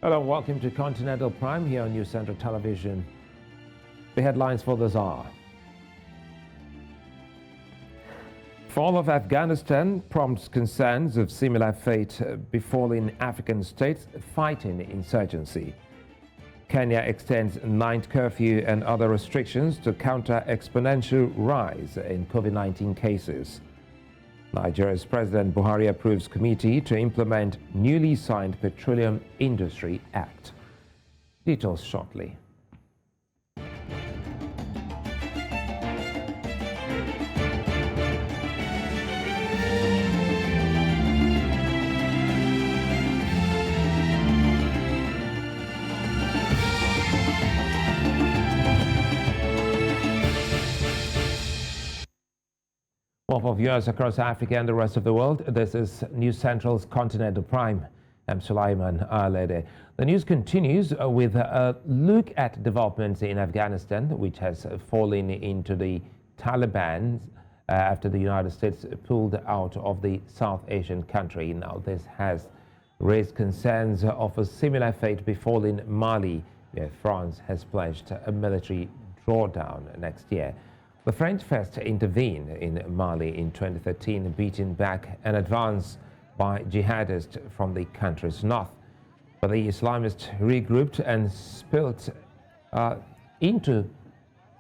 Hello, welcome to Continental Prime here on News Central Television. The headlines for this hour. Fall of Afghanistan prompts concerns of similar fate befalling African states fighting insurgency. Kenya extends night curfew and other restrictions to counter exponential rise in COVID-19 cases. Nigeria's President Buhari approves committee to implement newly signed Petroleum Industry Act. Details shortly. Well, for viewers across Africa and the rest of the world, this is News Central's Continental Prime. I'm Sulaiman Alede. The news continues with a look at developments in Afghanistan, which has fallen into the Taliban after the United States pulled out of the South Asian country. Now, this has raised concerns of a similar fate befalling Mali, where France has pledged a military drawdown next year. The French first intervened in Mali in 2013, beating back an advance by jihadists from the country's north. But the Islamists regrouped and spilled into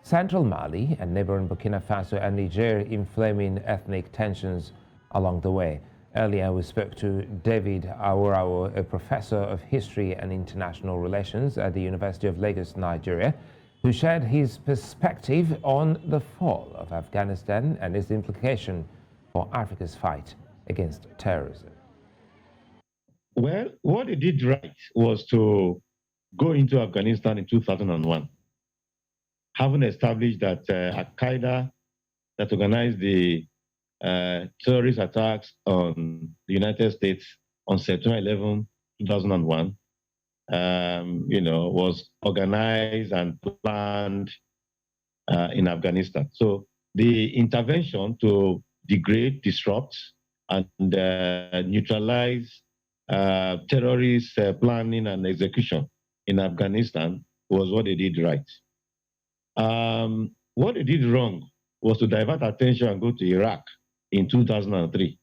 central Mali and neighboring Burkina Faso and Niger, inflaming ethnic tensions along the way. Earlier, we spoke to David Awurawo, a professor of history and international relations at the University of Lagos, Nigeria, who shared his perspective on the fall of Afghanistan and its implication for Africa's fight against terrorism. Well, what they did right was to go into Afghanistan in 2001, having established that Al-Qaeda that organized the terrorist attacks on the United States on September 11, 2001, was organized and planned in Afghanistan. So the intervention to degrade, disrupt, and neutralize terrorist planning and execution in Afghanistan was what they did right. What they did wrong was to divert attention and go to Iraq in 2003.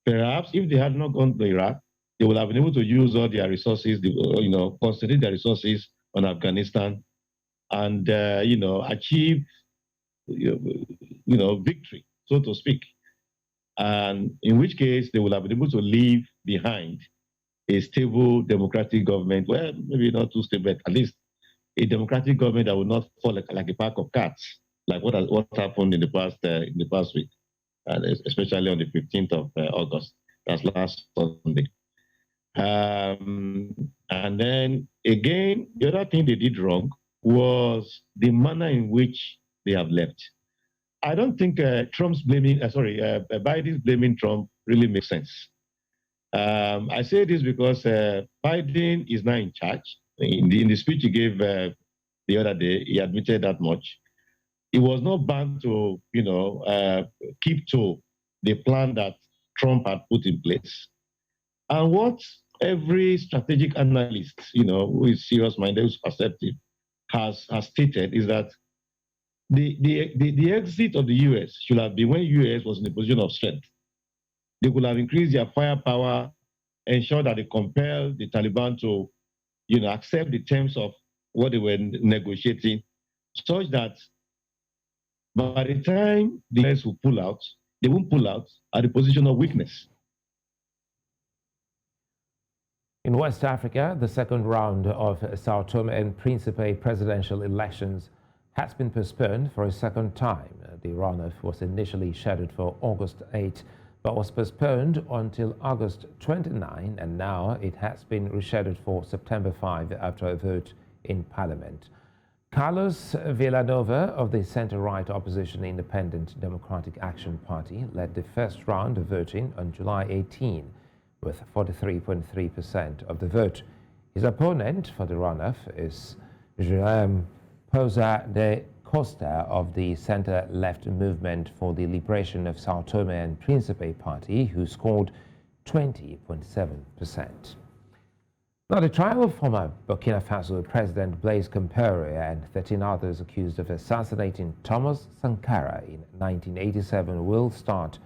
Perhaps if they had not gone to Iraq, they would have been able to use all their resources, concentrate their resources on Afghanistan and, achieve, victory, so to speak. And in which case, they would have been able to leave behind a stable democratic government, well, maybe not too stable, but at least a democratic government that would not fall like a pack of cats, like what happened in the past week, and especially on the 15th of August, that's last Sunday. And then again, the other thing they did wrong was the manner in which they have left. I don't think Biden's blaming Trump really makes sense. I say this because Biden is now in charge. In the speech he gave the other day, he admitted that much. He was not bound to, keep to the plan that Trump had put in place. And what every strategic analyst, who is serious-minded, who's perceptive, has stated is that the exit of the U.S. should have been when U.S. was in a position of strength. They could have increased their firepower, ensure that they compelled the Taliban to, accept the terms of what they were negotiating, such that by the time the U.S. will pull out, they won't pull out at the position of weakness. In West Africa, the second round of Sao Tome and Principe presidential elections has been postponed for a second time. The runoff was initially scheduled for August 8, but was postponed until August 29, and now it has been rescheduled for September 5 after a vote in Parliament. Carlos Villanova of the center-right opposition Independent Democratic Action Party led the first round of voting on July 18, with 43.3% of the vote. His opponent for the runoff is Jerome Poza de Costa of the center-left Movement for the Liberation of Sao Tome and Principe party, who scored 20.7%. Now, the trial of former Burkina Faso President Blaise Compaoré and 13 others accused of assassinating Thomas Sankara in 1987 will start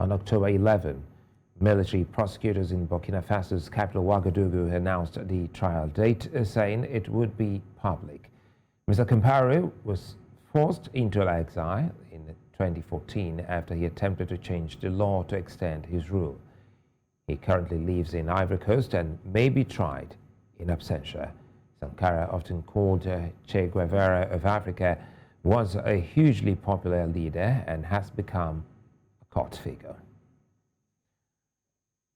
on October 11. Military prosecutors in Burkina Faso's capital Ouagadougou announced the trial date, saying it would be public. Mr. Compaoré was forced into exile in 2014 after he attempted to change the law to extend his rule. He currently lives in Ivory Coast and may be tried in absentia. Sankara, often called Che Guevara of Africa, was a hugely popular leader and has become a cult figure.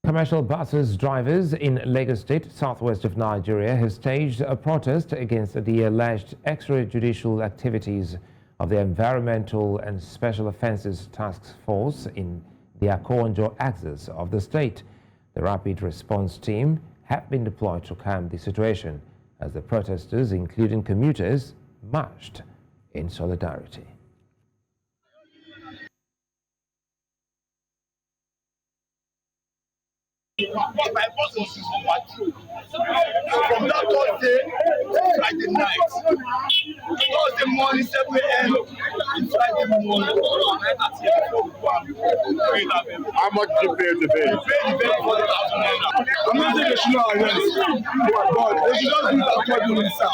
Commercial buses drivers in Lagos State, southwest of Nigeria, have staged a protest against the alleged extrajudicial activities of the Environmental and Special Offences Task Force in the Akonjo axis of the state. The rapid response team have been deployed to calm the situation as the protesters, including commuters, marched in solidarity. My boss was on patrol. From that Thursday to Friday night. Thursday morning, 7 a.m. to Friday morning, 9:30 How much did you pay to pay? We paid the bill for the naira. I'm not saying they should not arrest, but they should just do it accordingly, sir.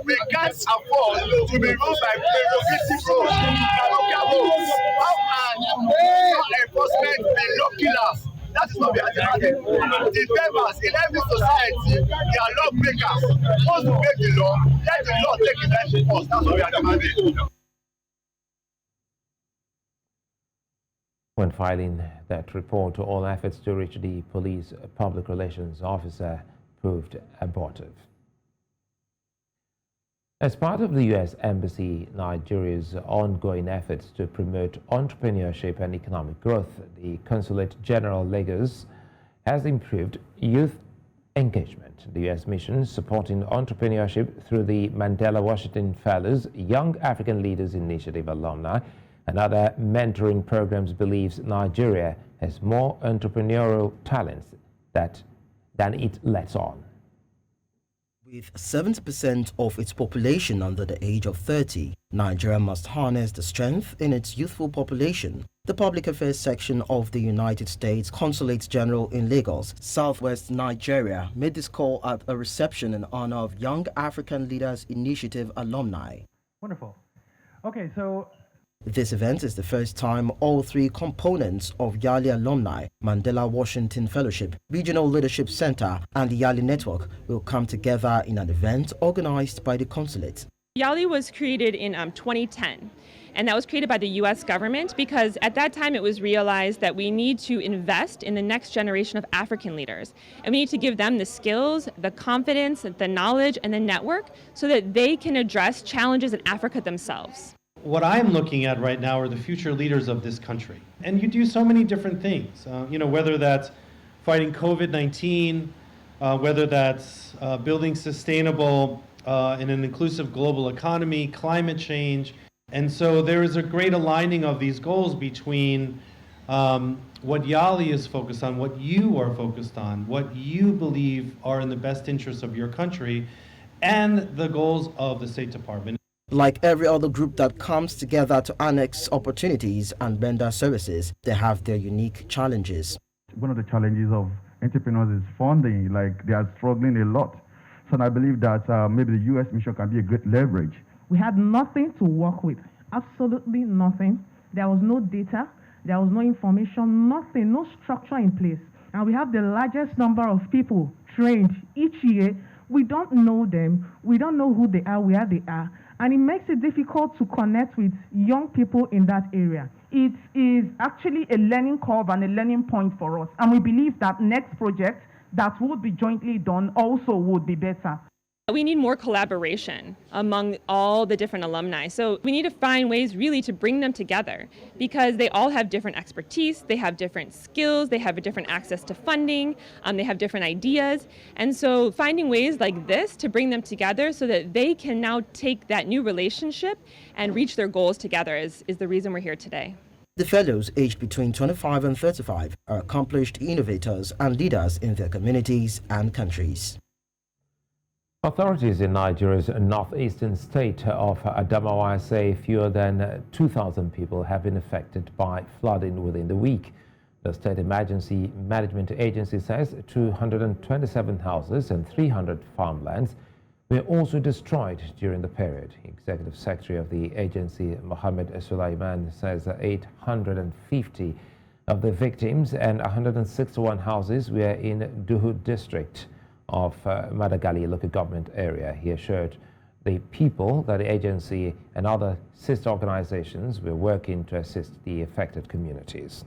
We can't afford to be ruled by prerogative roads, parochial roads. How can law enforcement be looking us? That is what we are demanding. The members in every society, they are lawbreakers. Once we break the law, let the law take its own course. That's what we are demanding. When filing that report, all efforts to reach the police public relations officer proved abortive. As part of the U.S. Embassy Nigeria's ongoing efforts to promote entrepreneurship and economic growth, the Consulate General Lagos has improved youth engagement. The U.S. mission supporting entrepreneurship through the Mandela Washington Fellows, Young African Leaders Initiative alumni, and other mentoring programs believes Nigeria has more entrepreneurial talents than it lets on. With 70% of its population under the age of 30, Nigeria must harness the strength in its youthful population. The Public Affairs section of the United States Consulate General in Lagos, Southwest Nigeria, made this call at a reception in honor of Young African Leaders Initiative alumni. Wonderful. Okay, so this event is the first time all three components of YALI alumni, Mandela Washington Fellowship, Regional Leadership Center, and the YALI Network will come together in an event organized by the consulate. YALI was created in 2010, and that was created by the U.S. government because at that time it was realized that we need to invest in the next generation of African leaders, and we need to give them the skills, the confidence, the knowledge, and the network so that they can address challenges in Africa themselves. What I'm looking at right now are the future leaders of this country. And you do so many different things, whether that's fighting COVID-19, whether that's building sustainable and an inclusive global economy, climate change. And so there is a great aligning of these goals between what YALI is focused on, what you are focused on, what you believe are in the best interests of your country, and the goals of the State Department. Like every other group that comes together to annex opportunities and render services, they have their unique challenges. One of the challenges of entrepreneurs is funding, like they are struggling a lot. So I believe that maybe the U.S. mission can be a great leverage. We had nothing to work with, absolutely nothing. There was no data, there was no information, nothing, no structure in place. And we have the largest number of people trained each year. We don't know them, we don't know who they are, where they are. And it makes it difficult to connect with young people in that area. It is actually a learning curve and a learning point for us. And we believe that next project that would be jointly done also would be better. We need more collaboration among all the different alumni. So we need to find ways really to bring them together because they all have different expertise, they have different skills, they have a different access to funding, they have different ideas. And so finding ways like this to bring them together so that they can now take that new relationship and reach their goals together is the reason we're here today. The fellows, aged between 25 and 35, are accomplished innovators and leaders in their communities and countries. Authorities in Nigeria's northeastern state of Adamawa say fewer than 2,000 people have been affected by flooding within the week. The State Emergency Management Agency says 227 houses and 300 farmlands were also destroyed during the period. Executive Secretary of the agency, Mohammed Sulaiman, says 850 of the victims and 161 houses were in Duhu district of Madagali local government area. He assured the people that the agency and other sister organizations were working to assist the affected communities.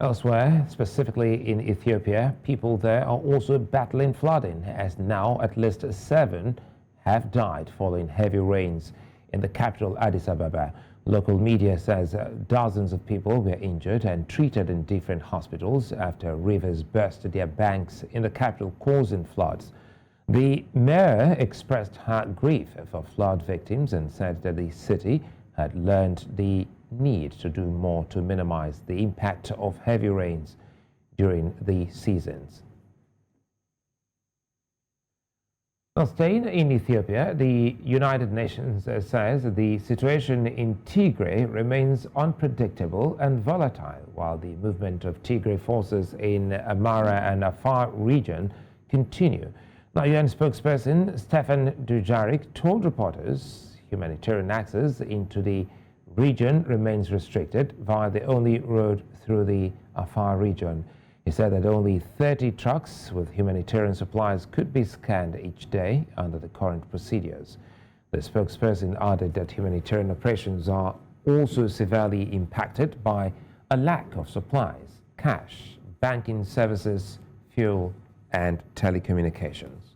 Elsewhere, specifically in Ethiopia, people there are also battling flooding, as now at least 7 have died following heavy rains in the capital Addis Ababa. Local media says dozens of people were injured and treated in different hospitals after rivers burst their banks in the capital, causing floods. The mayor expressed her grief for flood victims and said that the city had learned the need to do more to minimize the impact of heavy rains during the seasons. Now, staying in Ethiopia, the United Nations says the situation in Tigray remains unpredictable and volatile, while the movement of Tigray forces in Amhara and Afar region continue. Now, UN spokesperson Stefan Dujarric told reporters humanitarian access into the region remains restricted via the only road through the Afar region. He said that only 30 trucks with humanitarian supplies could be scanned each day under the current procedures. The spokesperson added that humanitarian operations are also severely impacted by a lack of supplies, cash, banking services, fuel, and telecommunications.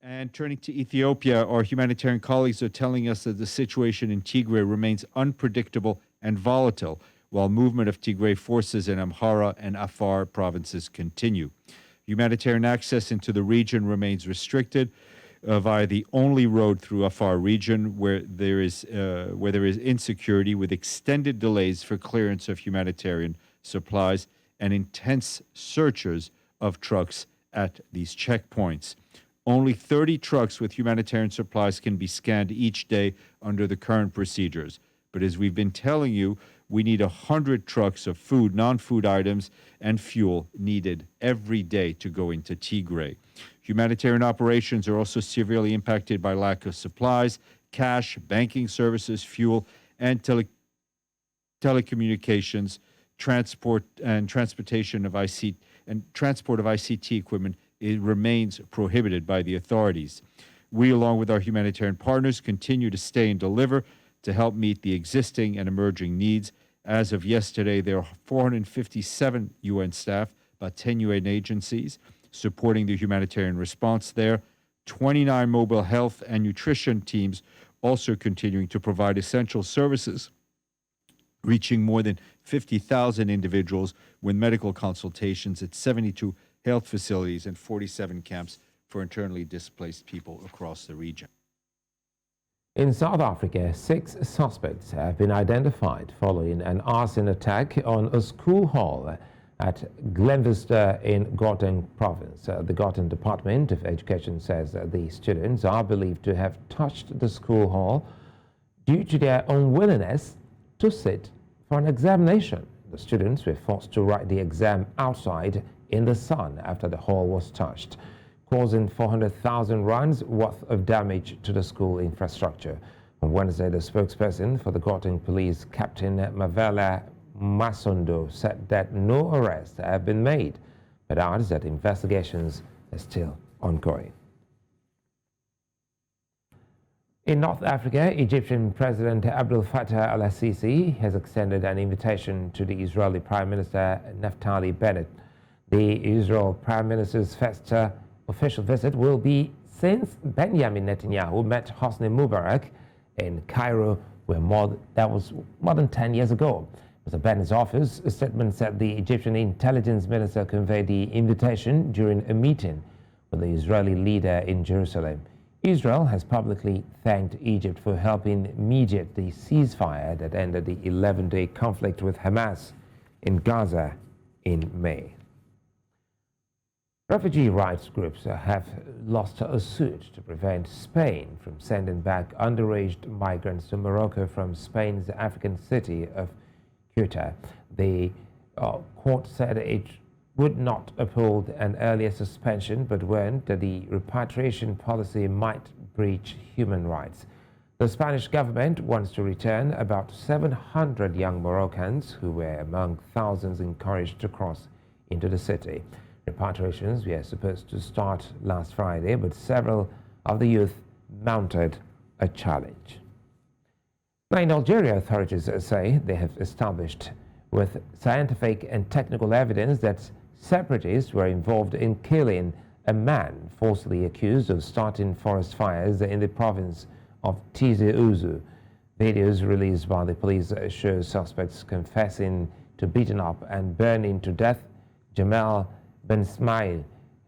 And turning to Ethiopia, our humanitarian colleagues are telling us that the situation in Tigray remains unpredictable and volatile, while movement of Tigray forces in Amhara and Afar provinces continue. Humanitarian access into the region remains restricted via the only road through Afar region, where there is insecurity, with extended delays for clearance of humanitarian supplies and intense searches of trucks at these checkpoints. Only 30 trucks with humanitarian supplies can be scanned each day under the current procedures. But as we've been telling you, we need 100 trucks of food, non-food items, and fuel needed every day to go into Tigray. Humanitarian operations are also severely impacted by lack of supplies, cash, banking services, fuel, and telecommunications, transportation of ICT equipment. It remains prohibited by the authorities. We, along with our humanitarian partners, continue to stay and deliver to help meet the existing and emerging needs. As of yesterday, there are 457 UN staff, about 10 UN agencies, supporting the humanitarian response there. 29 mobile health and nutrition teams also continuing to provide essential services, reaching more than 50,000 individuals with medical consultations at 72 health facilities and 47 camps for internally displaced people across the region. In South Africa, 6 suspects have been identified following an arson attack on a school hall at Glenvester in Gauteng province. The Gauteng Department of Education says that the students are believed to have touched the school hall due to their unwillingness to sit for an examination. The students were forced to write the exam outside in the sun after the hall was touched, causing 400,000 rands worth of damage to the school infrastructure. On Wednesday, the spokesperson for the Gauteng Police, Captain Mavela Masondo, said that no arrests have been made, but adds that investigations are still ongoing. In North Africa, Egyptian President Abdel Fattah al-Sisi has extended an invitation to the Israeli Prime Minister Naftali Bennett. The Israel Prime Minister's first official visit will be since Benjamin Netanyahu met Hosni Mubarak in Cairo, that was more than 10 years ago. Mr. Bennett's office, a statement said the Egyptian intelligence minister conveyed the invitation during a meeting with the Israeli leader in Jerusalem. Israel has publicly thanked Egypt for helping mediate the ceasefire that ended the 11-day conflict with Hamas in Gaza in May. Refugee rights groups have lost a suit to prevent Spain from sending back underage migrants to Morocco from Spain's African city of Ceuta. The court said it would not uphold an earlier suspension, but warned that the repatriation policy might breach human rights. The Spanish government wants to return about 700 young Moroccans who were among thousands encouraged to cross into the city. Repatriations were supposed to start last Friday, but several of the youth mounted a challenge. Now, in Algeria, authorities say they have established with scientific and technical evidence that separatists were involved in killing a man falsely accused of starting forest fires in the province of Tizi Ouzou. Videos released by the police show suspects confessing to beating up and burning to death Jamal Ben Smail,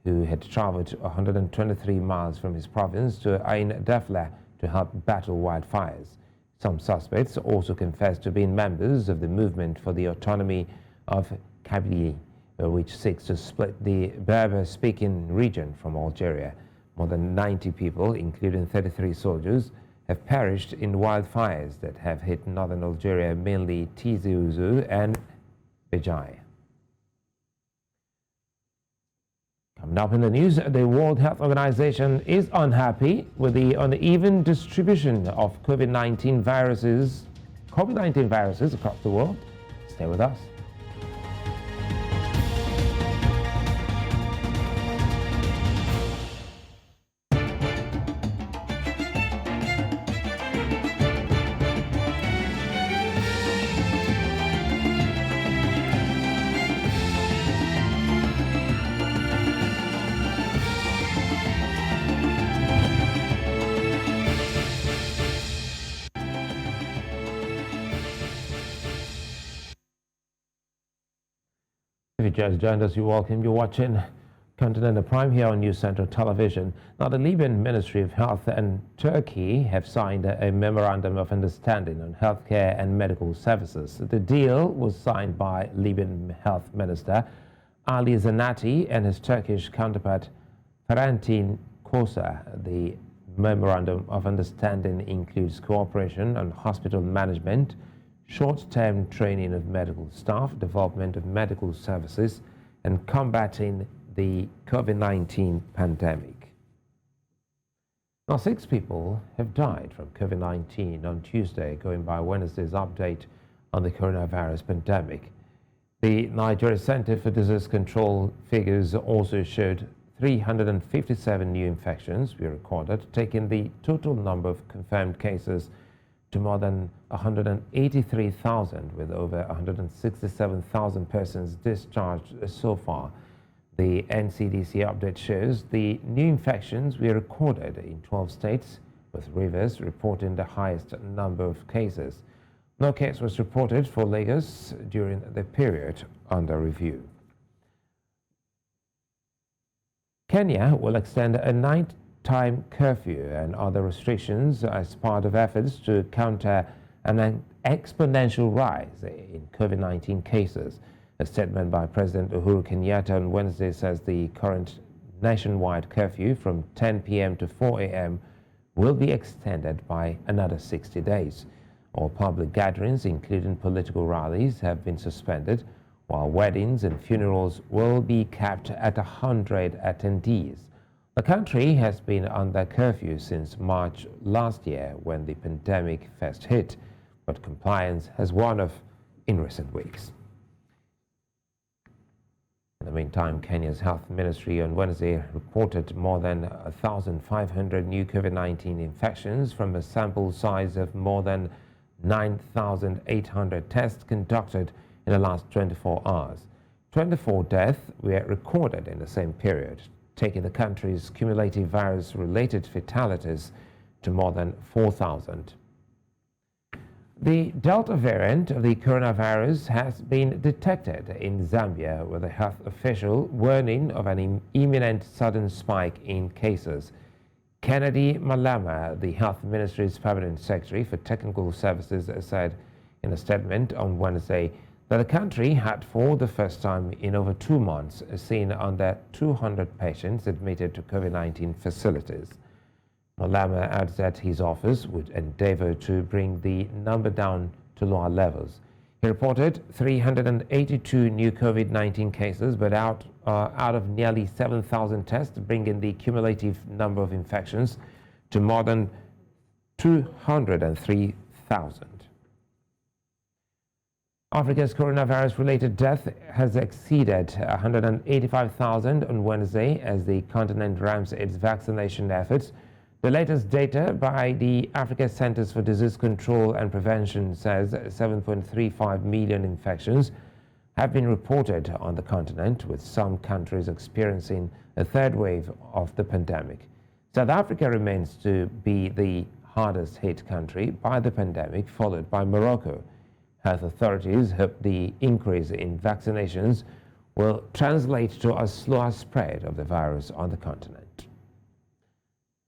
who had traveled 123 miles from his province to Ain Dafla to help battle wildfires. Some suspects also confessed to being members of the movement for the autonomy of Kabylie, which seeks to split the Berber-speaking region from Algeria. More than 90 people, including 33 soldiers, have perished in wildfires that have hit northern Algeria, mainly Tizi Ouzou and Béjaïa. Coming up in the news, the World Health Organization is unhappy with the uneven distribution of COVID-19 viruses across the world. Stay with us. If you just joined us, you're welcome. You're watching Continental Prime here on News Central Television. Now, the Libyan Ministry of Health and Turkey have signed a memorandum of understanding on healthcare and medical services. The deal was signed by Libyan Health Minister Ali Zanati and his Turkish counterpart Ferhantin Kosa. The memorandum of understanding includes cooperation on hospital management, short-term training of medical staff, development of medical services, and combating the COVID-19 pandemic. Now, 6 people have died from COVID-19 on Tuesday, going by Wednesday's update on the coronavirus pandemic. The Nigeria Center for Disease Control figures also showed 357 new infections were recorded, taking the total number of confirmed cases to more than 183,000, with over 167,000 persons discharged so far. The NCDC update shows the new infections were recorded in 12 states, with Rivers reporting the highest number of cases. No case was reported for Lagos during the period under review. Kenya will extend a nighttime curfew and other restrictions as part of efforts to counter an exponential rise in COVID-19 cases. A statement by President Uhuru Kenyatta on Wednesday says the current nationwide curfew from 10 p.m. to 4 a.m. will be extended by another 60 days. All public gatherings, including political rallies, have been suspended, while weddings and funerals will be capped at 100 attendees. The country has been under curfew since March last year, when the pandemic first hit, but compliance has worn off in recent weeks. In the meantime, Kenya's health ministry on Wednesday reported more than 1,500 new COVID-19 infections from a sample size of more than 9,800 tests conducted in the last 24 hours. 24 deaths were recorded in the same period, taking the country's cumulative virus-related fatalities to more than 4,000. The Delta variant of the coronavirus has been detected in Zambia, with a health official warning of an imminent sudden spike in cases. Kennedy Malama, the Health Ministry's permanent secretary for technical services, said in a statement on Wednesday that the country had, for the first time in over 2 months, seen under 200 patients admitted to COVID-19 facilities. Malama adds that his office would endeavor to bring the number down to lower levels. He reported 382 new COVID-19 cases, but out of nearly 7,000 tests, bringing the cumulative number of infections to more than 203,000. Africa's coronavirus-related death has exceeded 185,000 on Wednesday as the continent ramps its vaccination efforts. The latest data by the Africa Centers for Disease Control and Prevention says 7.35 million infections have been reported on the continent, with some countries experiencing a third wave of the pandemic. South Africa remains to be the hardest hit country by the pandemic, followed by Morocco. Health authorities hope the increase in vaccinations will translate to a slower spread of the virus on the continent.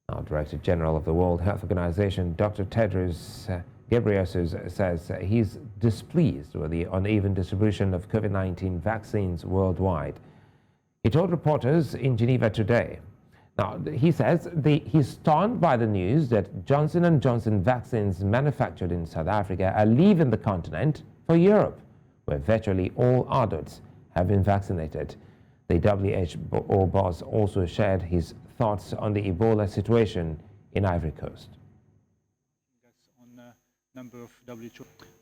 Now, Director General of the World Health Organization, Dr. Tedros Ghebreyesus, says he's displeased with the uneven distribution of COVID-19 vaccines worldwide. He told reporters in Geneva today. Now, he says he's stunned by the news that Johnson & Johnson vaccines manufactured in South Africa are leaving the continent for Europe, where virtually all adults have been vaccinated. The WHO boss also shared his thoughts on the Ebola situation in Ivory Coast.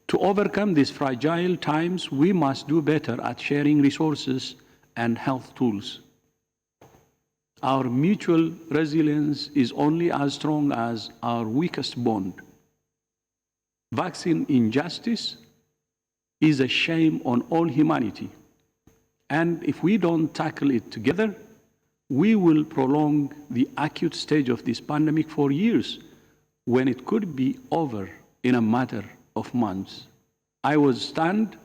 To overcome these fragile times, we must do better at sharing resources and health tools. Our mutual resilience is only as strong as our weakest bond. Vaccine injustice is a shame on all humanity. And if we don't tackle it together, we will prolong the acute stage of this pandemic for years, when it could be over in a matter of months. I was stunned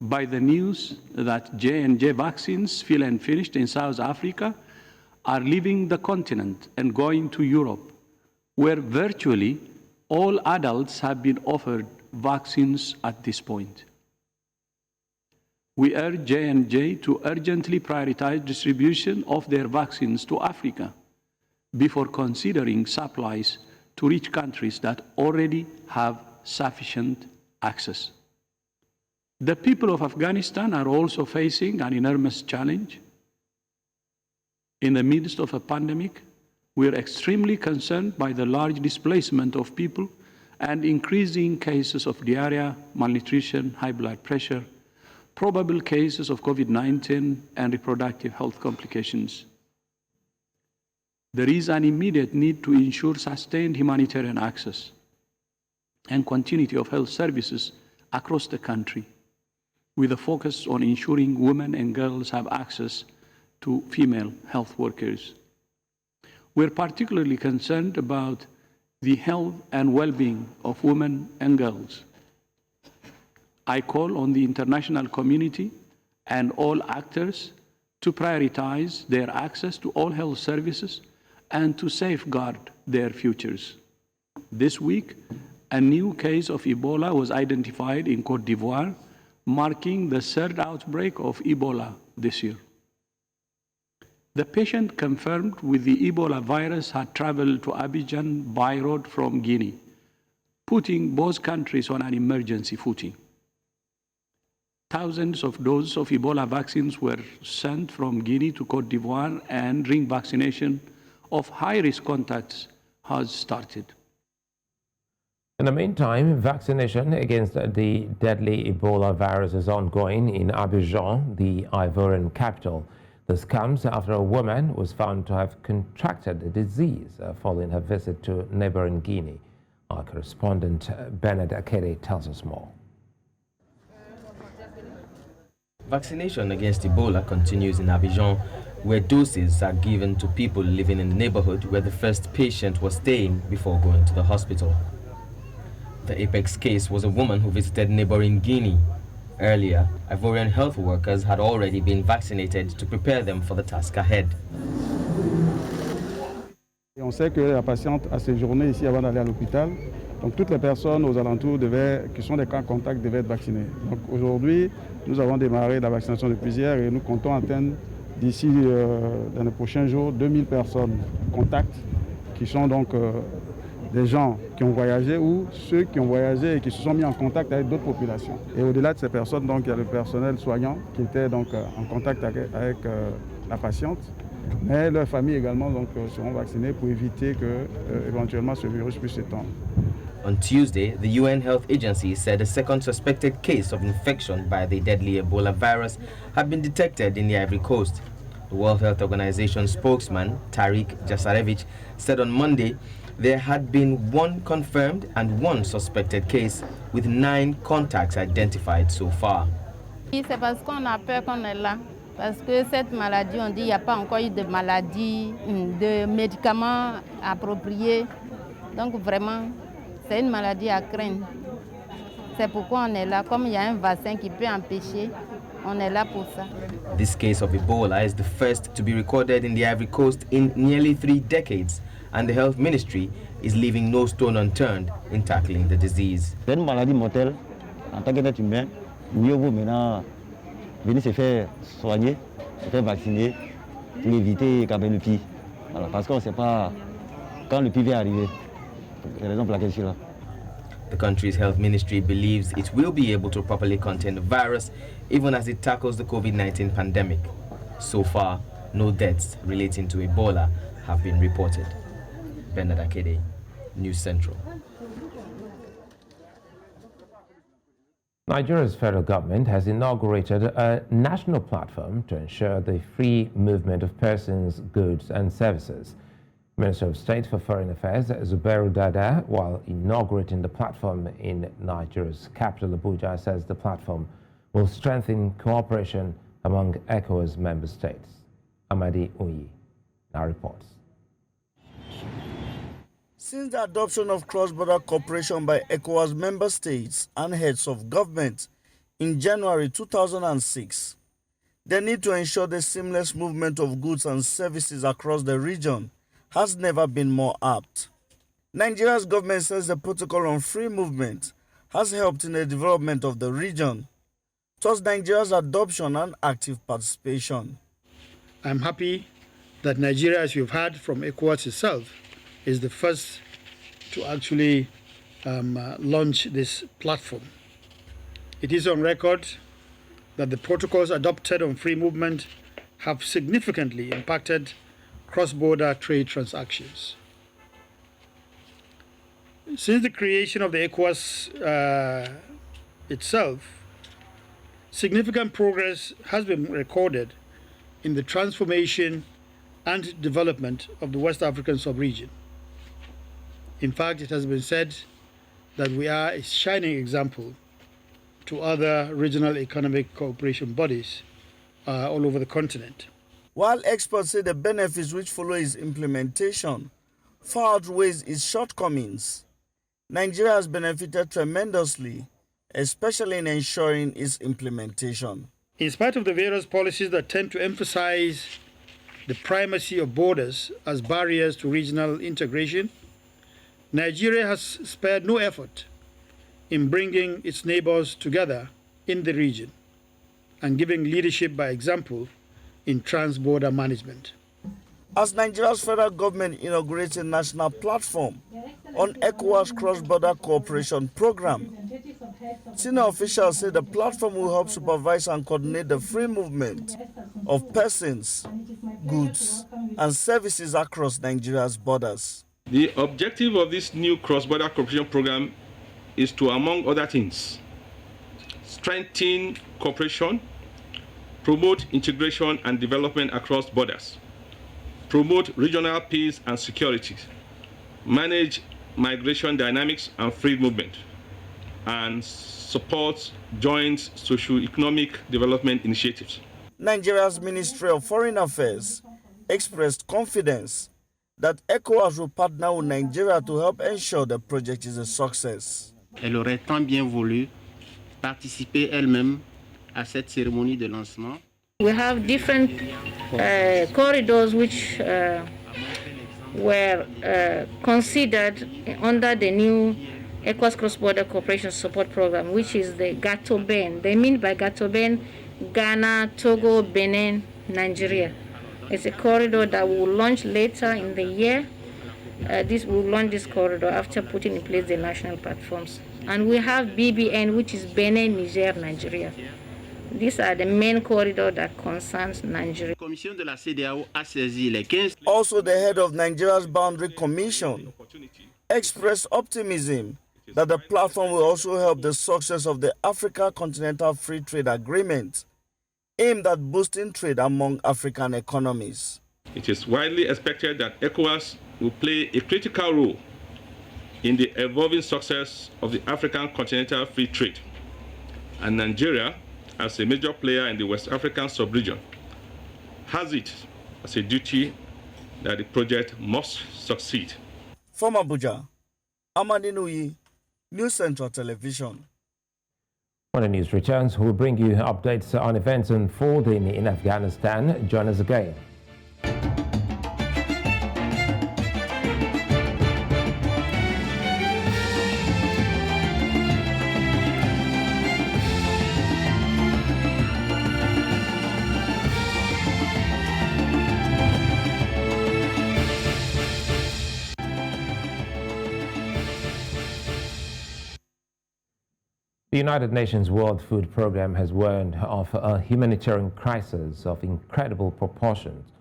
by the news that J&J vaccines, fill and finished in South Africa, are leaving the continent and going to Europe, where virtually all adults have been offered vaccines at this point. We urge J&J to urgently prioritize distribution of their vaccines to Africa before considering supplies to rich countries that already have sufficient access. The people of Afghanistan are also facing an enormous challenge. In the midst of a pandemic, we are extremely concerned by the large displacement of people and increasing cases of diarrhea, malnutrition, high blood pressure, probable cases of COVID-19 and reproductive health complications. There is an immediate need to ensure sustained humanitarian access and continuity of health services across the country, with a focus on ensuring women and girls have access to female health workers. We're particularly concerned about the health and well-being of women and girls. I call on the international community and all actors to prioritize their access to all health services and to safeguard their futures. This week, a new case of Ebola was identified in Côte d'Ivoire, marking the third outbreak of Ebola this year. The patient confirmed with the Ebola virus had traveled to Abidjan by road from Guinea, putting both countries on an emergency footing. Thousands of doses of Ebola vaccines were sent from Guinea to Côte d'Ivoire, and ring vaccination of high-risk contacts has started. In the meantime, vaccination against the deadly Ebola virus is ongoing in Abidjan, the Ivorian capital. This comes after a woman was found to have contracted the disease following her visit to neighboring Guinea. Our correspondent Bernard Akere tells us more. Vaccination against Ebola continues in Abidjan, where doses are given to people living in the neighborhood where the first patient was staying before going to the hospital. The apex case was a woman who visited neighboring Guinea. Earlier, Ivorian health workers had already been vaccinated to prepare them for the task ahead. On sait que la patiente a séjourné ici avant d'aller à l'hôpital Donc toutes les personnes aux alentours qui sont des cas contacts devaient être vaccinées. Donc aujourd'hui, nous avons démarré la vaccination depuis hier et nous comptons atteindre d'ici dans les prochains jours 2000 personnes contacts qui sont donc des gens qui ont voyagé ou ceux qui ont voyagé et qui se sont mis en contact avec d'autres populations. Et au-delà de ces personnes, donc, il y a le personnel soignant qui était donc en contact avec la patiente. Mais leurs familles également donc, seront vaccinées pour éviter que éventuellement ce virus puisse s'étendre. On Tuesday, the UN Health Agency said a second suspected case of infection by the deadly Ebola virus had been detected in the Ivory Coast. The World Health Organization spokesman, Tariq Jasarevich, said on Monday there had been one confirmed and one suspected case, with 9 contacts identified so far. C'est parce qu'on a peur qu'on est là. Parce que cette maladie, on dit qu'il n'y a pas encore eu de maladie, de médicaments appropriés. Donc vraiment, c'est une maladie à craindre. C'est pourquoi on est là. Comme il y a un vaccin qui peut empêcher, on est là pour ça. This case of Ebola is the first to be recorded in the Ivory Coast in nearly 3 decades, and the health ministry is leaving no stone unturned in tackling the disease. C'est une maladie mortelle. En tant qu'être humain, mieux vaut maintenant venir se faire soigner, se faire vacciner pour éviter quand même le pire. Voilà, parce qu'on ne sait pas quand le pire va arriver. C'est la raison pour laquelle je suis là. The country's health ministry believes it will be able to properly contain the virus even as it tackles the COVID-19 pandemic. So far, no deaths relating to Ebola have been reported. Bernard Akede, News Central. Nigeria's federal government has inaugurated a national platform to ensure the free movement of persons, goods and services. Minister of State for Foreign Affairs Zubairu Dada, while inaugurating the platform in Nigeria's capital Abuja, says the platform will strengthen cooperation among ECOWAS member states. Amadi Oyi now reports. Since the adoption of cross-border cooperation by ECOWAS member states and heads of government in January 2006, the need to ensure the seamless movement of goods and services across the region has never been more apt. Nigeria's government says the protocol on free movement has helped in the development of the region, thus Nigeria's adoption and active participation. I'm happy that Nigeria, as you've heard from ECOWAS itself, is the first to actually launch this platform. It is on record that the protocols adopted on free movement have significantly impacted cross-border trade transactions. Since the creation of the ECOWAS itself, significant progress has been recorded in the transformation and development of the West African sub-region. In fact, it has been said that we are a shining example to other regional economic cooperation bodies all over the continent. While experts say the benefits which follow its implementation far outweighs its shortcomings, Nigeria has benefited tremendously, especially in ensuring its implementation. In spite of the various policies that tend to emphasize the primacy of borders as barriers to regional integration, Nigeria has spared no effort in bringing its neighbors together in the region and giving leadership by example in trans-border management. As Nigeria's federal government inaugurates a national platform on ECOWAS cross-border cooperation program, senior officials say the platform will help supervise and coordinate the free movement of persons, goods, and services across Nigeria's borders. The objective of this new cross-border cooperation program is to, among other things, strengthen cooperation, promote integration and development across borders, promote regional peace and security, manage migration dynamics and free movement, and support joint socio-economic development initiatives. Nigeria's Ministry of Foreign Affairs expressed confidence that ECOWAS will partner with Nigeria to help ensure the project is a success. Elle aurait tant bien voulu participer elle-même à cette cérémonie de lancement. We have different corridors which were considered under the new ECOWAS Cross-Border Cooperation Support Program, which is the GATO-BEN. They mean by GATO-BEN, Ghana, Togo, Benin, Nigeria. It's a corridor that will launch later in the year. This will launch this corridor after putting in place the national platforms. And we have BBN, which is Benin, Niger, Nigeria. These are the main corridor that concerns Nigeria. Also, the head of Nigeria's Boundary Commission expressed optimism that the platform will also help the success of the Africa Continental Free Trade Agreement, aimed at boosting trade among African economies. It is widely expected that ECOWAS will play a critical role in the evolving success of the African Continental Free Trade, and Nigeria, as a major player in the West African sub-region, has it as a duty that the project must succeed. From Abuja, Amadi Nuyi, News Central Television. When the news returns, we'll bring you updates on events unfolding in Afghanistan. Join us again. The United Nations World Food Programme has warned of a humanitarian crisis of incredible proportions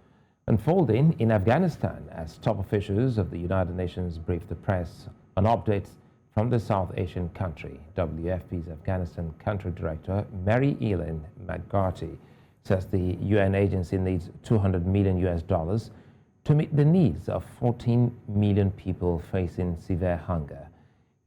unfolding in Afghanistan as top officials of the United Nations briefed the press on updates from the South Asian country. WFP's Afghanistan Country Director, Mary Ellen McGarty, says the UN agency needs $200 million to meet the needs of 14 million people facing severe hunger.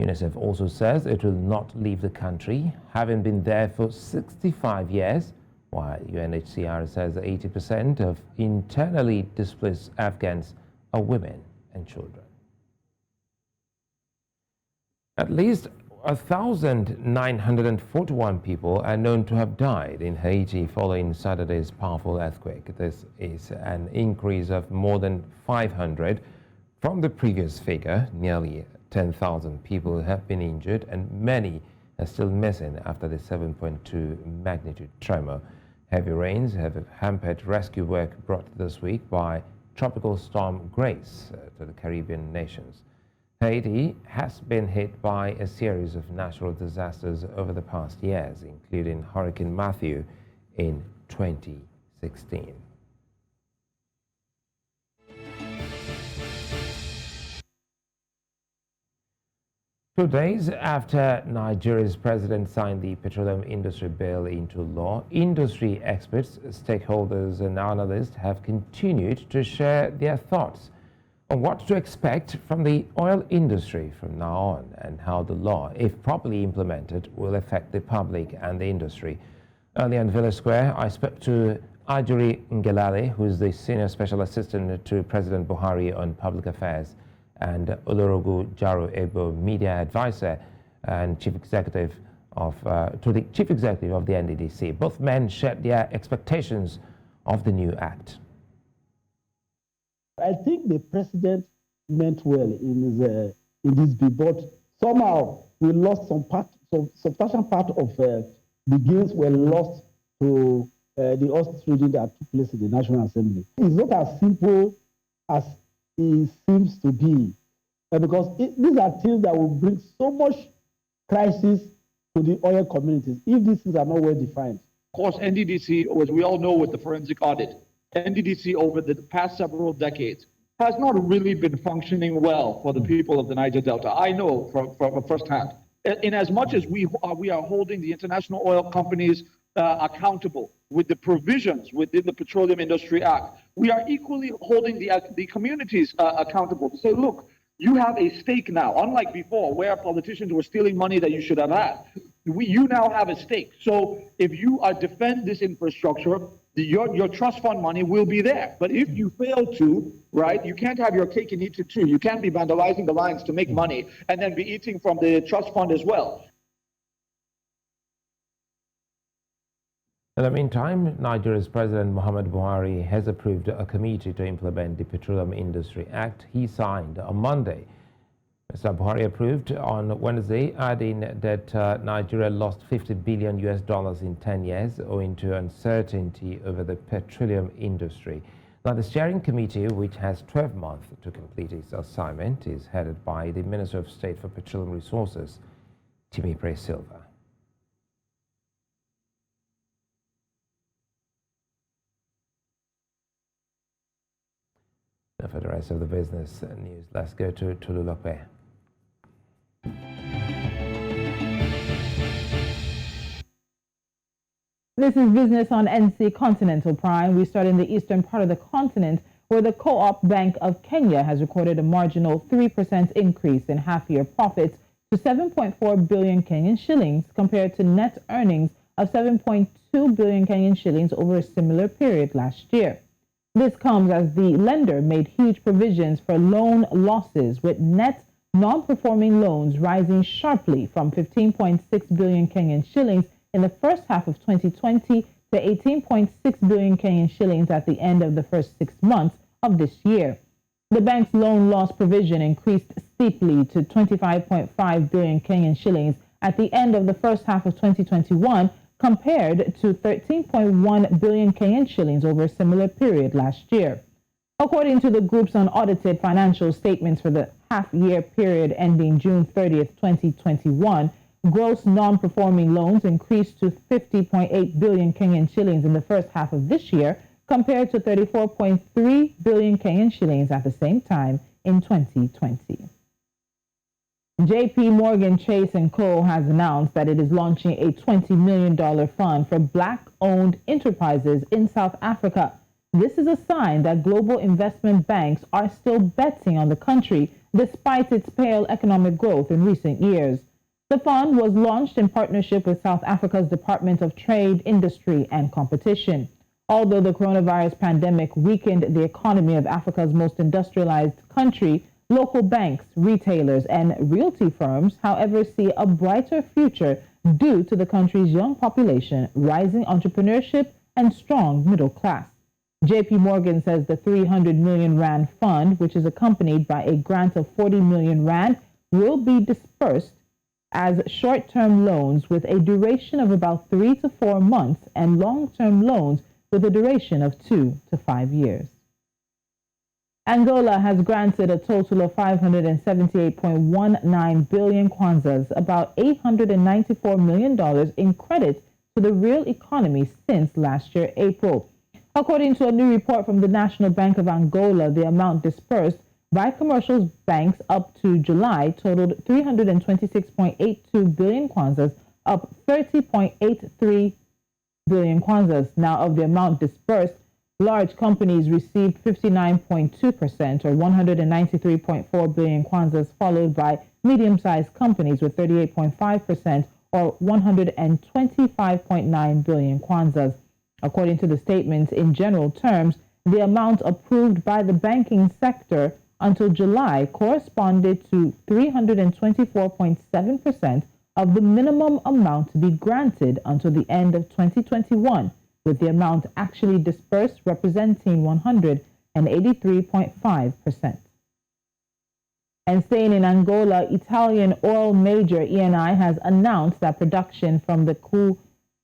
UNICEF also says it will not leave the country, having been there for 65 years, while UNHCR says 80% of internally displaced Afghans are women and children. At least 1,941 people are known to have died in Haiti following Saturday's powerful earthquake. This is an increase of more than 500 from the previous figure. Nearly 10,000 people have been injured and many are still missing after the 7.2 magnitude tremor. Heavy rains have hampered rescue work brought this week by Tropical Storm Grace to the Caribbean nations. Haiti has been hit by a series of natural disasters over the past years, including Hurricane Matthew in 2016. Two days after Nigeria's president signed the petroleum industry bill into law, industry experts, stakeholders and analysts have continued to share their thoughts on what to expect from the oil industry from now on and how the law, if properly implemented, will affect the public and the industry. Earlier in Village Square, I spoke to Ajuri Ngelale, who is the Senior Special Assistant to President Buhari on Public Affairs, and Olorogu Jaro Ebo, Media Advisor and Chief Executive of the Chief Executive of the NDDC. Both men shared their expectations of the new act. I think the president meant well in this bill, but somehow we lost some substantial part of the gains were lost to the oil trading that took place in the National Assembly. It's not as simple as it seems to be, because these are things that will bring so much crisis to the oil communities if these things are not well defined. Of course, NDDC, as we all know with the forensic audit, NDDC over the past several decades has not really been functioning well for the people of the Niger Delta. I know from firsthand. In as much as we are holding the international oil companies accountable with the provisions within the Petroleum Industry Act, we are equally holding the communities accountable to say, look, you have a stake now, unlike before where politicians were stealing money that you should have had. You now have a stake. So if you defend this infrastructure, your trust fund money will be there. But if you fail to, right, you can't have your cake and eat it too. You can't be vandalizing the lines to make money and then be eating from the trust fund as well. In the meantime, Nigeria's President Muhammadu Buhari has approved a committee to implement the Petroleum Industry Act he signed on Monday. Mr. Buhari approved on Wednesday, adding that Nigeria lost $50 billion in 10 years owing to uncertainty over the petroleum industry. Now, the steering committee, which has 12 months to complete its assignment, is headed by the Minister of State for Petroleum Resources, Timipre Silva. Now, for the rest of the business news, let's go to Tululope. This is business on NC Continental Prime. We start in the eastern part of the continent, where the Co-op Bank of Kenya has recorded a marginal 3% increase in half-year profits to 7.4 billion Kenyan shillings compared to net earnings of 7.2 billion Kenyan shillings over a similar period last year. This comes as the lender made huge provisions for loan losses, with net non-performing loans rising sharply from 15.6 billion Kenyan shillings in the first half of 2020 to 18.6 billion Kenyan shillings at the end of the first 6 months of this year. The bank's loan loss provision increased steeply to 25.5 billion Kenyan shillings at the end of the first half of 2021 compared to 13.1 billion Kenyan shillings over a similar period last year. According to the group's unaudited financial statements for the half-year period ending June 30th, 2021, gross non-performing loans increased to 50.8 billion Kenyan shillings in the first half of this year compared to 34.3 billion Kenyan shillings at the same time in 2020. JP Morgan Chase & Co. has announced that it is launching a $20 million fund for black-owned enterprises in South Africa. This is a sign that global investment banks are still betting on the country despite its pale economic growth in recent years. The fund was launched in partnership with South Africa's Department of Trade, Industry and Competition. Although the coronavirus pandemic weakened the economy of Africa's most industrialized country, local banks, retailers and realty firms, however, see a brighter future due to the country's young population, rising entrepreneurship and strong middle class. JP Morgan says the 300 million rand fund, which is accompanied by a grant of 40 million rand, will be dispersed as short-term loans with a duration of about 3 to 4 months and long-term loans with a duration of 2 to 5 years. Angola has granted a total of 578.19 billion kwanzas, about $894 million in credit to the real economy since last year, April. According to a new report from the National Bank of Angola, the amount dispersed by commercial banks up to July totaled 326.82 billion kwanzas, up 30.83 billion kwanzas. Now, of the amount dispersed, large companies received 59.2% or 193.4 billion kwanzas, followed by medium-sized companies with 38.5% or 125.9 billion kwanzas. According to the statements, in general terms, the amount approved by the banking sector until July corresponded to 324.7% of the minimum amount to be granted until the end of 2021, with the amount actually dispersed representing 183.5%. And staying in Angola, Italian oil major Eni has announced that production from the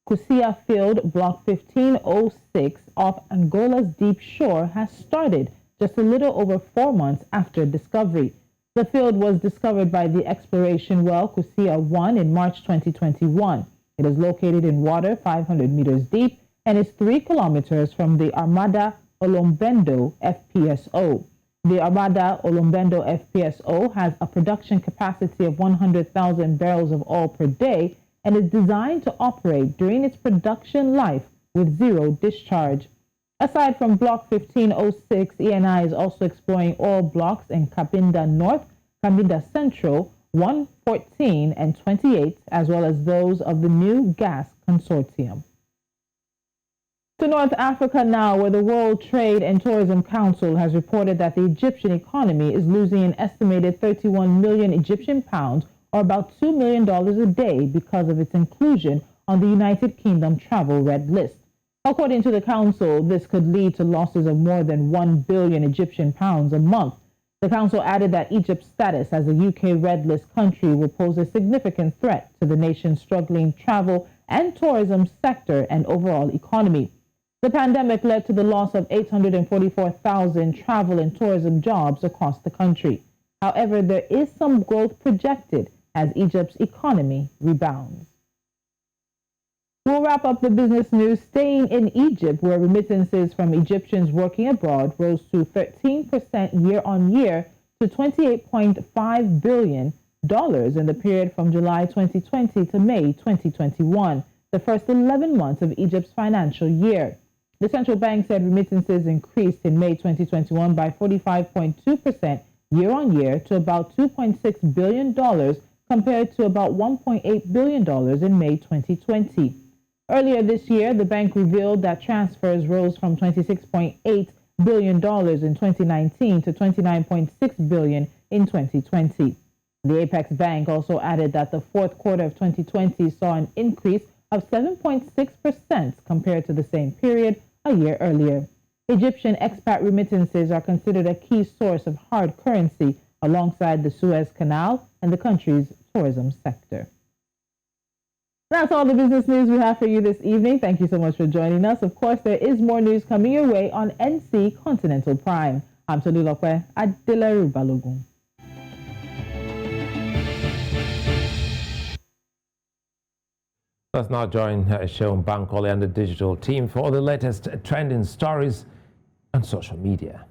Kusia field, Block 1506, off Angola's deep shore has started just a little over 4 months after discovery. The field was discovered by the exploration well Kusia-1 in March 2021. It is located in water 500 meters deep and is 3 kilometers from the Armada Olombendo FPSO. The Armada Olombendo FPSO has a production capacity of 100,000 barrels of oil per day and is designed to operate during its production life with zero discharge. Aside from Block 1506, Eni is also exploring oil blocks in Cabinda North, Cabinda Central, 114 and 28, as well as those of the new gas consortium. To North Africa now, where the World Trade and Tourism Council has reported that the Egyptian economy is losing an estimated 31 million Egyptian pounds, or about $2 million a day, because of its inclusion on the United Kingdom travel red list. According to the council, this could lead to losses of more than 1 billion Egyptian pounds a month. The council added that Egypt's status as a UK red list country will pose a significant threat to the nation's struggling travel and tourism sector and overall economy. The pandemic led to the loss of 844,000 travel and tourism jobs across the country. However, there is some growth projected as Egypt's economy rebounds. We'll wrap up the business news staying in Egypt, where remittances from Egyptians working abroad rose to 13% year-on-year to $28.5 billion in the period from July 2020 to May 2021, the first 11 months of Egypt's financial year. The central bank said remittances increased in May 2021 by 45.2% year-on-year to about $2.6 billion compared to about $1.8 billion in May 2020. Earlier this year, the bank revealed that transfers rose from $26.8 billion in 2019 to $29.6 billion in 2020. The Apex Bank also added that the fourth quarter of 2020 saw an increase of 7.6% compared to the same period a year earlier. Egyptian expat remittances are considered a key source of hard currency alongside the Suez Canal and the country's tourism sector. That's all the business news we have for you this evening. Thank you so much for joining us. Of course, there is more news coming your way on NC Continental Prime. I'm Tolu Lokwe Adileru Balogun. Let's now join Seun Bankole and the digital team for the latest trending stories on social media.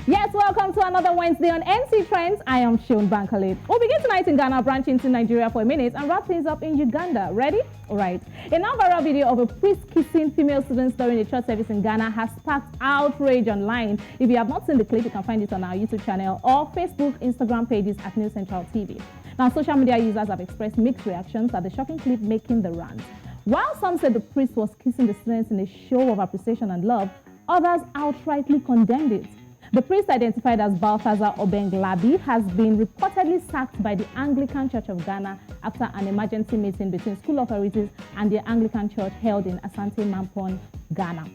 Yes, welcome to another Wednesday on NC Trends. I am Seun Bankole. We'll begin tonight in Ghana, branch into Nigeria for a minute, and wrap things up in Uganda. Ready? All right. A now viral video of a priest kissing female students during a church service in Ghana has sparked outrage online. If you have not seen the clip, you can find it on our YouTube channel or Facebook, Instagram pages at News Central TV. Now, social media users have expressed mixed reactions at the shocking clip making the rounds. While some said the priest was kissing the students in a show of appreciation and love, others outrightly condemned it. The priest, identified as Balthazar Obenglabi, has been reportedly sacked by the Anglican Church of Ghana after an emergency meeting between school authorities and the Anglican Church held in Asante Mampon, Ghana.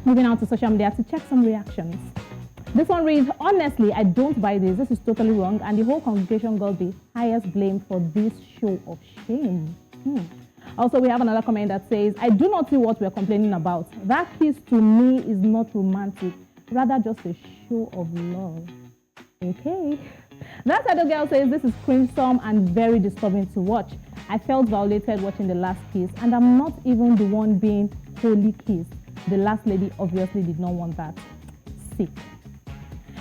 Moving on to social media to check some reactions. This one reads, honestly, I don't buy this. This is totally wrong, and the whole congregation got the highest blame for this show of shame. Also, we have another comment that says, I do not see what we're complaining about. That kiss to me is not romantic, rather just a show of love. Okay. That other girl says, this is crimson and very disturbing to watch. I felt violated watching the last kiss, and I'm not even the one being wholly kissed. The last lady obviously did not want that. Sick.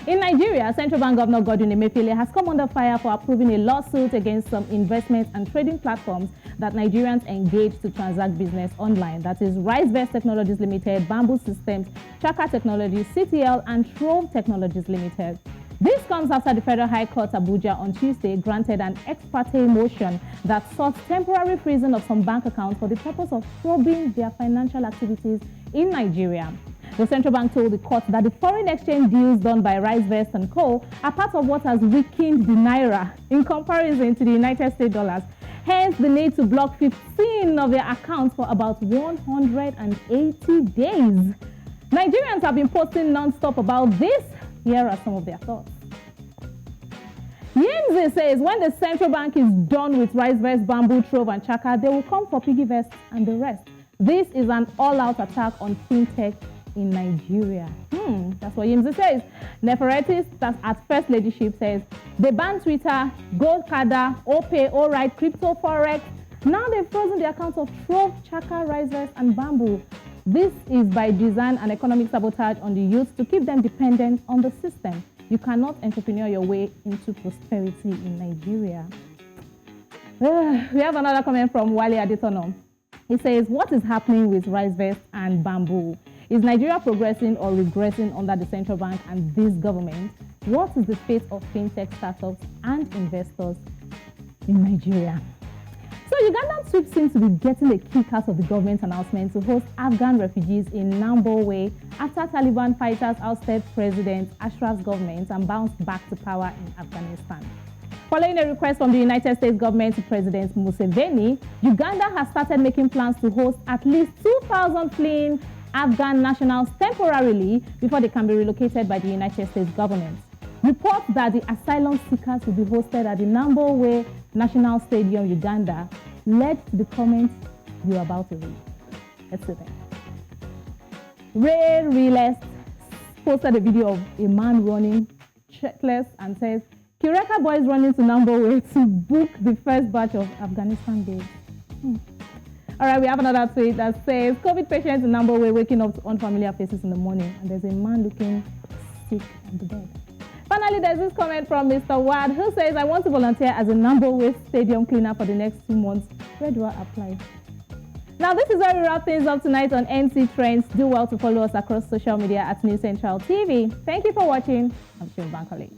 In Nigeria, Central Bank Governor Godwin Emefiele has come under fire for approving a lawsuit against some investment and trading platforms that Nigerians engage to transact business online. That is RiceVest Technologies Limited, Bamboo Systems, Chaka Technologies, CTL, and Trove Technologies Limited. This comes after the Federal High Court Abuja on Tuesday granted an ex parte motion that sought temporary freezing of some bank accounts for the purpose of probing their financial activities in Nigeria. The central bank told the court that the foreign exchange deals done by RiceVest and Co. are part of what has weakened the naira in comparison to the United States dollars. Hence, the need to block 15 of their accounts for about 180 days. Nigerians have been posting non-stop about this. Here are some of their thoughts. Yinzi says, when the central bank is done with RiceVest, Bamboo, Trove, and Chaka, they will come for PiggyVest and the rest. This is an all-out attack on fintech in Nigeria. That's what Yimzi says. Neferetis, that's at First Ladyship, says, they banned Twitter, Gold Kada, OPay, Alright, Crypto Forex. Now they've frozen the accounts of Trove, Chaka, RiceVest, and Bamboo. This is by design and economic sabotage on the youth to keep them dependent on the system. You cannot entrepreneur your way into prosperity in Nigeria. We have another comment from Wale Adetono. He says, what is happening with RiceVest and Bamboo? Is Nigeria progressing or regressing under the central bank and this government? What is the fate of fintech startups and investors in Nigeria? So Ugandan sweep seems to be getting a kick out of the government's announcement to host Afghan refugees in Nambowe after Taliban fighters ousted President Ashraf's government and bounced back to power in Afghanistan. Following a request from the United States government to President Museveni, Uganda has started making plans to host at least 2,000 fleeing Afghan nationals temporarily before they can be relocated by the United States government. Reports that the asylum seekers will be hosted at the Nambowe National Stadium, Uganda, led to the comments you are about to read. Let's see them. Ray Realist posted a video of a man running shirtless and says, Kireka boys running to Nambowe to book the first batch of Afghanistan babes. All right, we have another tweet that says, COVID patients in Nambowe waking up to unfamiliar faces in the morning, and there's a man looking sick on the bed. Finally, there's this comment from Mr. Wad, who says, I want to volunteer as a Nambowe stadium cleaner for the next 2 months. Where do I apply? Now, this is where we wrap things up tonight on NC Trends. Do well to follow us across social media at New Central TV. Thank you for watching. I'm Shane Bankole.